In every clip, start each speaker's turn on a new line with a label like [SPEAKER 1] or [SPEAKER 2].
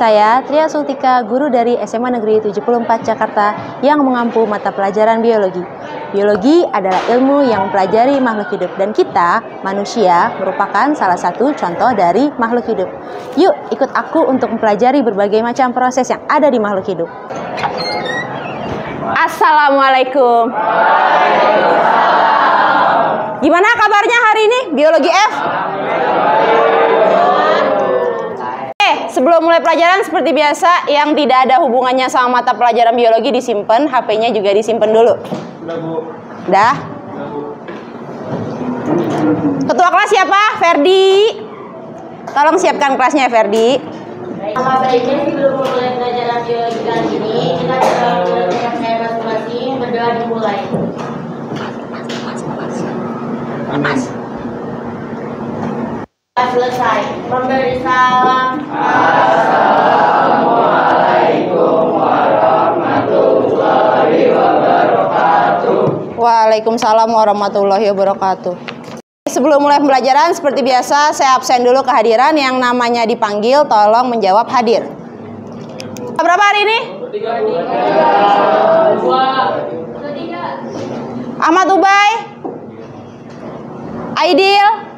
[SPEAKER 1] Saya Tria Sultika, guru dari SMA Negeri 74 Jakarta yang mengampu mata pelajaran biologi. Biologi adalah ilmu yang mempelajari makhluk hidup dan kita, manusia, merupakan salah satu contoh dari makhluk hidup. Yuk ikut aku untuk mempelajari berbagai macam proses yang ada di makhluk hidup. Assalamualaikum. Gimana kabarnya hari ini, Biologi F? Sebelum mulai pelajaran seperti biasa, yang tidak ada hubungannya sama mata pelajaran biologi disimpan, HP-nya juga disimpan dulu. Udah? Ketua kelas siapa? Ferdi. Tolong siapkan kelasnya, Ferdi.
[SPEAKER 2] Sama baiknya sebelum mulai pelajaran biologi kali ini, kita berdoa saya masing-masing, berdoa dimulai. Selesai. Memberi salam. Assalamualaikum warahmatullahi wabarakatuh.
[SPEAKER 1] Waalaikumsalam warahmatullahi wabarakatuh. Sebelum mulai pembelajaran, seperti biasa, saya absen dulu kehadiran. Yang namanya dipanggil, tolong menjawab hadir. Berapa hari ini?
[SPEAKER 2] 3.
[SPEAKER 1] Ahmad Ubay, Aidil,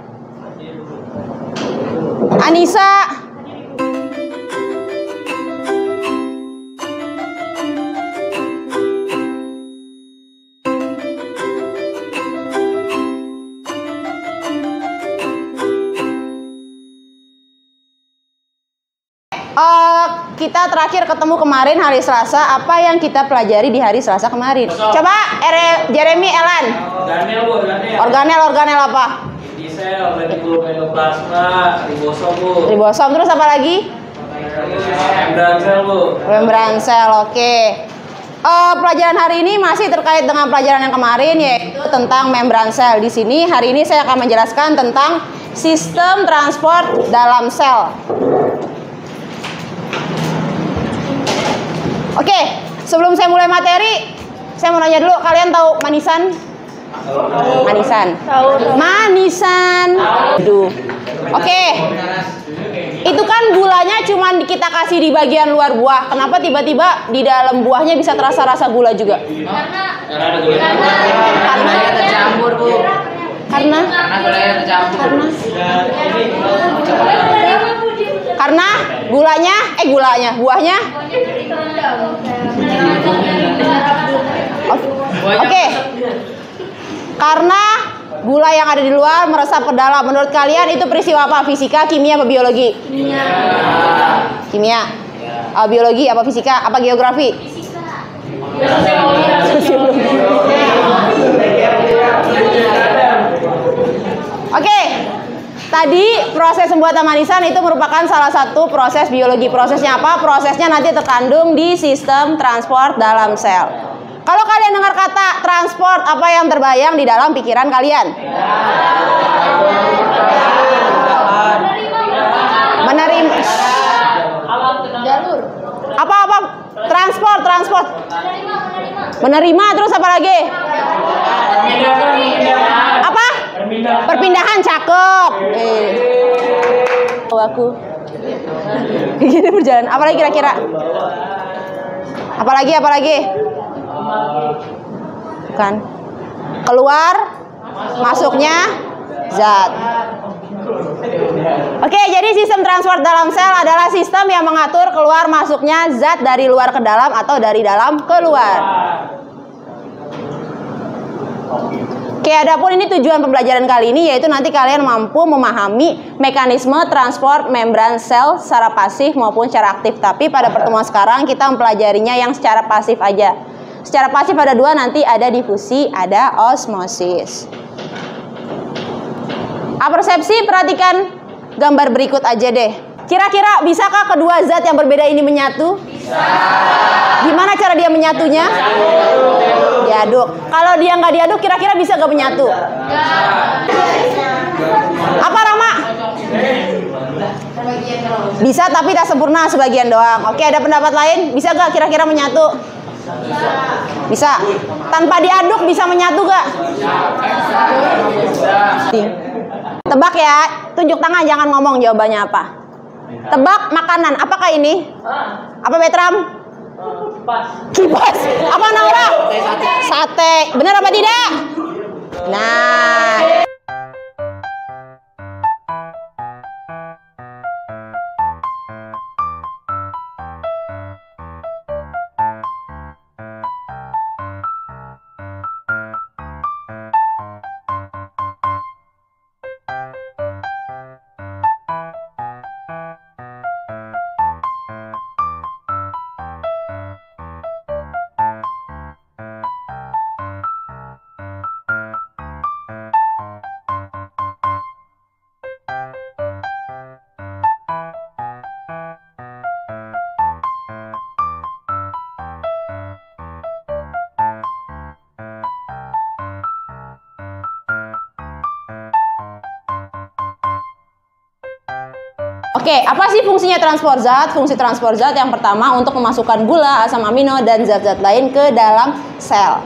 [SPEAKER 1] Anissa, kita terakhir ketemu kemarin hari Selasa. Apa yang kita pelajari di hari Selasa kemarin? Coba Jeremy, Elan. Organel apa?
[SPEAKER 3] Sel, retikulum endoplasma, ribosom Bu.
[SPEAKER 1] Ribosom, terus apa lagi?
[SPEAKER 3] Membran sel Bu.
[SPEAKER 1] Membran sel, oke. Pelajaran hari ini masih terkait dengan pelajaran yang kemarin, yaitu tentang membran sel. Di sini hari ini saya akan menjelaskan tentang sistem transport dalam sel. Oke, sebelum saya mulai materi, saya mau nanya dulu, kalian tahu manisan? Manisan. Aduh. Oke. Itu kan gulanya cuma kita kasih di bagian luar buah. Kenapa tiba-tiba di dalam buahnya bisa terasa rasa gula juga?
[SPEAKER 3] Karena gulanya tercampur Bu.
[SPEAKER 1] Karena
[SPEAKER 3] gulanya tercampur.
[SPEAKER 1] Karena buahnya. Oke. Karena gula yang ada di luar meresap ke dalam. Menurut kalian itu peristiwa apa? Fisika, kimia, apa biologi? Kimia. Biologi apa fisika? Apa geografi? Sosiologi. Oke. Tadi proses pembuatan manisan itu merupakan salah satu proses biologi. Prosesnya apa? Prosesnya nanti terkandung di sistem transport dalam sel. Kalau kalian dengar kata transport, apa yang terbayang di dalam pikiran kalian? Menerima. Jalur. Apa? Transport. Menerima, terus apa lagi? Apa? Perpindahan, cakep. Aku. Gini berjalan. Apalagi kira-kira? Apalagi? Bukan. Keluar, masuknya zat. Oke, jadi sistem transport dalam sel adalah sistem yang mengatur keluar masuknya zat dari luar ke dalam atau dari dalam keluar. Oke, adapun ini tujuan pembelajaran kali ini, yaitu nanti kalian mampu memahami mekanisme transport membran sel secara pasif maupun secara aktif. Tapi pada pertemuan sekarang kita mempelajarinya yang secara pasif aja. Secara pasif ada dua, nanti ada difusi, ada osmosis. Persepsi, perhatikan gambar berikut aja deh. Kira-kira bisakah kedua zat yang berbeda ini menyatu? Bisa. Gimana cara dia menyatunya? Diaduk. Kalau dia nggak diaduk, kira-kira bisa nggak menyatu? Apa Rama? Bisa tapi tak sempurna, sebagian doang. Oke, ada pendapat lain? Bisa nggak kira-kira menyatu? Bisa. Tanpa diaduk bisa menyatu gak? Tebak ya. Tunjuk tangan, jangan ngomong jawabannya apa. Tebak makanan. Apakah ini? Apa Betram? Kipas. Apa Naura? Sate. Benar apa tidak? Nah. Oke, apa sih fungsinya transport zat? Fungsi transport zat yang pertama untuk memasukkan gula, asam amino, dan zat-zat lain ke dalam sel.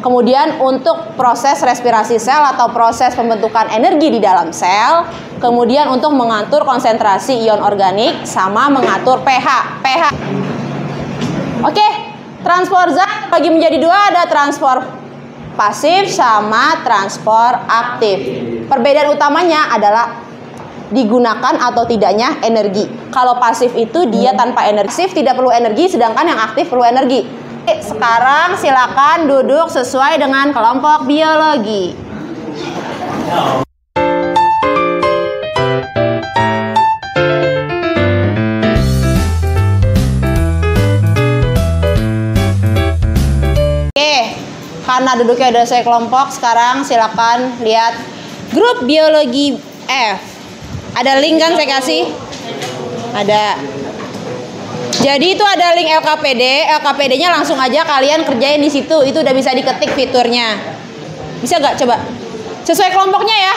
[SPEAKER 1] Kemudian untuk proses respirasi sel atau proses pembentukan energi di dalam sel. Kemudian untuk mengatur konsentrasi ion organik sama mengatur pH. Oke, transport zat bagi menjadi dua, ada transport pasif sama transport aktif. Perbedaan utamanya adalah digunakan atau tidaknya energi. Kalau pasif itu dia tanpa energi, pasif tidak perlu energi, sedangkan yang aktif perlu energi. Sekarang silakan duduk sesuai dengan kelompok biologi. Oke, karena duduknya udah sesuai kelompok, sekarang silakan lihat grup biologi F. Ada link kan saya kasih? Ada. Jadi itu ada link LKPD. LKPD-nya langsung aja kalian kerjain di situ. Itu udah bisa diketik fiturnya. Bisa nggak? Coba. Sesuai kelompoknya ya.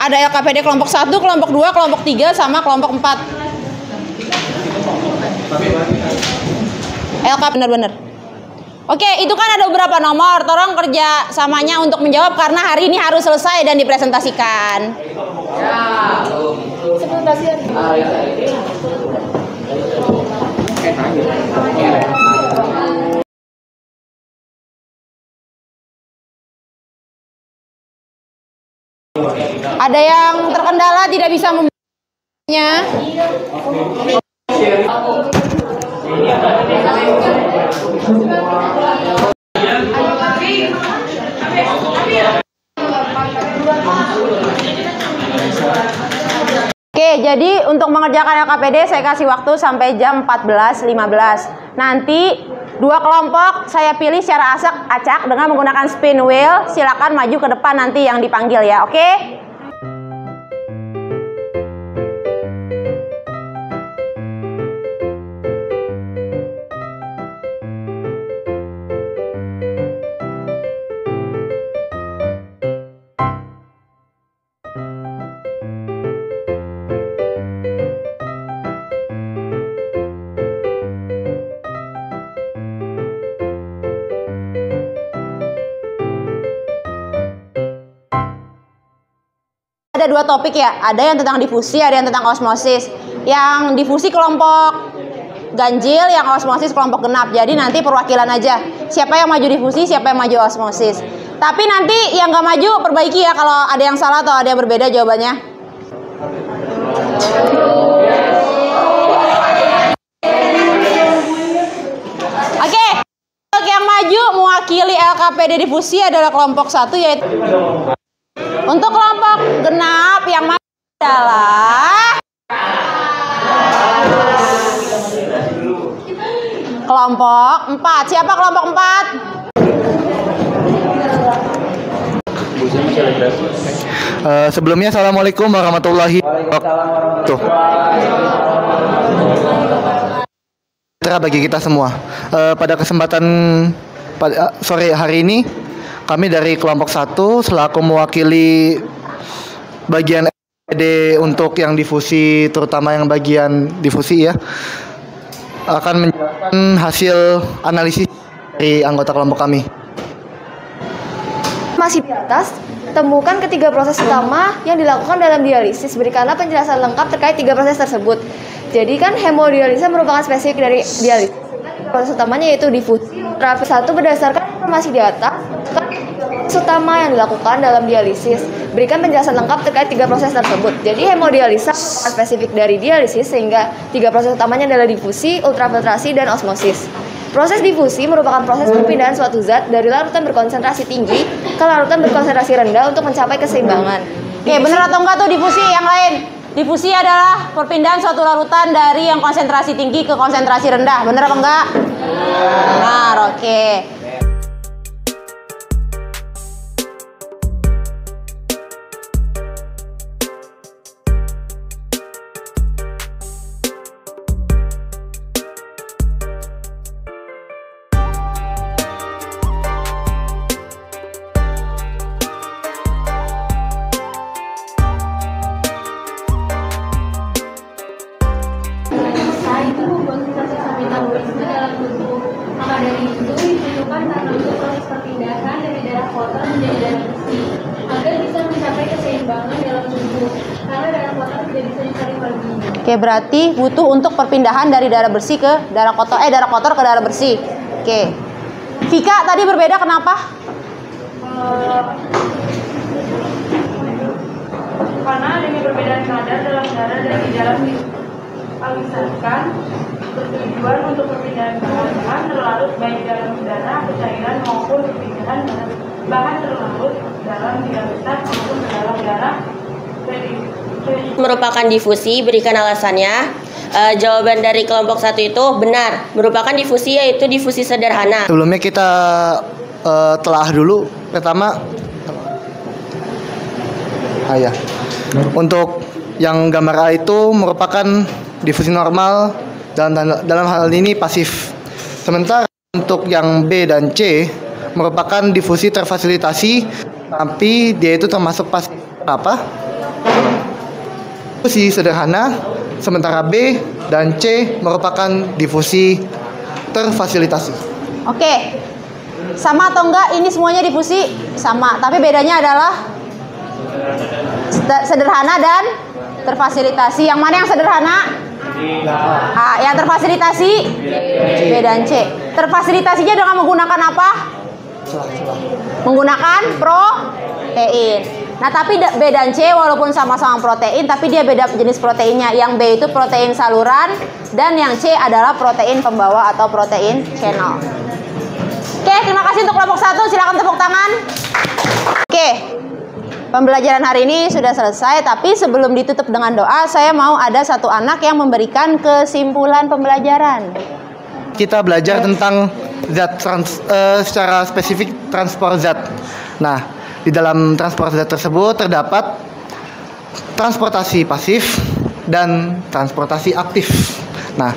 [SPEAKER 1] Ada LKPD kelompok 1, kelompok 2, kelompok 3, sama kelompok 4. LK bener-bener. Oke, itu kan ada beberapa nomor. Tolong kerja samanya untuk menjawab karena hari ini harus selesai dan dipresentasikan. Ada yang terkendala tidak bisa membacanya? Oke, jadi untuk mengerjakan LKPD saya kasih waktu sampai jam 14.15. Nanti dua kelompok saya pilih secara acak dengan menggunakan spin wheel. Silakan maju ke depan nanti yang dipanggil ya, oke? Ada dua topik ya, ada yang tentang difusi, ada yang tentang osmosis. Yang difusi kelompok ganjil, yang osmosis kelompok genap. Jadi nanti perwakilan aja, siapa yang maju difusi, siapa yang maju osmosis. Tapi nanti yang nggak maju perbaiki ya kalau ada yang salah atau ada yang berbeda jawabannya. Oke, untuk yang maju mewakili LKPD difusi adalah kelompok 1 yaitu. Untuk kelompok genap yang maju adalah kelompok 4. Siapa kelompok 4?
[SPEAKER 4] Sebelumnya assalamualaikum warahmatullahi wabarakatuh. Bagi kita semua, pada kesempatan sore hari ini kami dari kelompok 1 selaku mewakili bagian LKPD untuk yang difusi, terutama yang bagian difusi ya, akan menjelaskan hasil analisis dari anggota kelompok kami.
[SPEAKER 5] masih di atas, temukan ketiga proses utama yang dilakukan dalam dialisis. Berikanlah penjelasan lengkap terkait tiga proses tersebut. Jadi kan hemodialisa merupakan spesifik dari dialisis. Proses utamanya yaitu difusi. Tahap 1 berdasarkan informasi di atas, proses utama yang dilakukan dalam dialisis. Berikan penjelasan lengkap terkait tiga proses tersebut. Jadi hemodialisa spesifik dari dialisis sehingga tiga proses utamanya adalah difusi, ultrafiltrasi, dan osmosis. Proses difusi merupakan proses perpindahan suatu zat dari larutan berkonsentrasi tinggi ke larutan berkonsentrasi rendah untuk mencapai keseimbangan.
[SPEAKER 1] Oke, benar atau enggak tuh difusi yang lain? Difusi adalah perpindahan suatu larutan dari yang konsentrasi tinggi ke konsentrasi rendah. Benar apa enggak? Benar, oke.
[SPEAKER 2] Itu membuat proses metabolisme dalam tubuh. Maka dari itu diperlukan karena untuk proses perpindahan dari darah kotor menjadi darah bersih agar bisa mencapai keseimbangan dalam tubuh. Karena darah kotor tidak bisa ditarik lagi.
[SPEAKER 1] Oke, berarti butuh untuk perpindahan dari darah bersih ke darah kotor, darah kotor ke darah bersih. Oke. Vika tadi berbeda kenapa?
[SPEAKER 6] Karena adanya perbedaan kadar dalam darah dari dalam dialisakan bertujuan untuk perpindahan bahan terlarut baik dalam darah, cairan maupun perpindahan bahan terlarut dalam dialisan maupun ke dalam darah.
[SPEAKER 2] Merupakan difusi, berikan alasannya. Jawaban dari kelompok 1 itu benar, merupakan difusi yaitu difusi sederhana.
[SPEAKER 4] Sebelumnya kita telah dulu pertama untuk yang gambar A itu merupakan difusi normal dan dalam hal ini pasif. Sementara untuk yang B dan C merupakan difusi terfasilitasi tapi dia itu termasuk pasif. Apa? Difusi sederhana, sementara B dan C merupakan difusi terfasilitasi.
[SPEAKER 1] Oke. Sama atau enggak ini semuanya difusi? Sama, tapi bedanya adalah sederhana dan terfasilitasi. Yang mana yang sederhana? A. Yang terfasilitasi? B dan C. Terfasilitasinya dengan menggunakan apa? Menggunakan protein. Nah, tapi B dan C walaupun sama-sama protein, tapi dia beda jenis proteinnya. Yang B itu protein saluran dan yang C adalah protein pembawa atau protein channel. Oke, terima kasih untuk kelompok 1. Silakan tepuk tangan. Oke. Pembelajaran hari ini sudah selesai, tapi sebelum ditutup dengan doa, saya mau ada satu anak yang memberikan kesimpulan pembelajaran.
[SPEAKER 4] Kita belajar tentang zat secara spesifik transport zat. Nah, di dalam transport zat tersebut terdapat transportasi pasif dan transportasi aktif. Nah,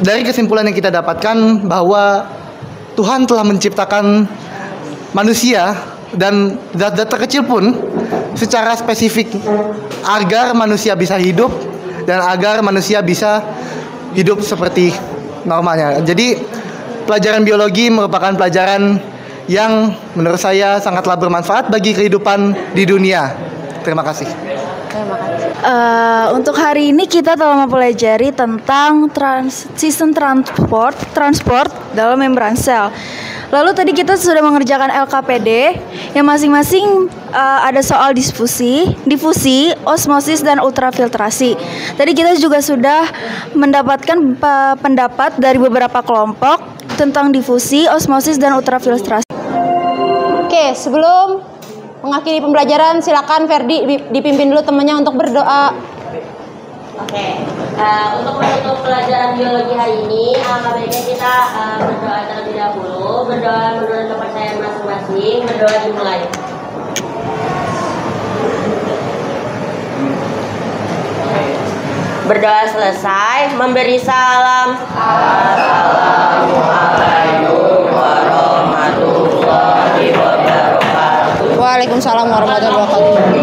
[SPEAKER 4] dari kesimpulan yang kita dapatkan bahwa Tuhan telah menciptakan manusia dan zat-zat terkecil pun secara spesifik agar manusia bisa hidup dan agar manusia bisa hidup seperti normalnya. Jadi pelajaran biologi merupakan pelajaran yang menurut saya sangatlah bermanfaat bagi kehidupan di dunia. Terima kasih.
[SPEAKER 5] Untuk hari ini kita telah mempelajari tentang sistem transport dalam membran sel. Lalu tadi kita sudah mengerjakan LKPD yang masing-masing ada soal difusi, osmosis, dan ultrafiltrasi. Tadi kita juga sudah mendapatkan pendapat dari beberapa kelompok tentang difusi, osmosis, dan ultrafiltrasi.
[SPEAKER 1] Oke, sebelum mengakhiri pembelajaran, silakan Ferdi dipimpin dulu temannya untuk berdoa.
[SPEAKER 2] Oke, untuk menutup pelajaran biologi hari ini, baiknya kita berdoa terlebih dahulu. Berdoa menurut kepercayaan masing-masing. Berdoa dimulai. Berdoa selesai, memberi salam. Assalamualaikum warahmatullahi wabarakatuh.
[SPEAKER 1] Waalaikumsalam warahmatullahi wabarakatuh.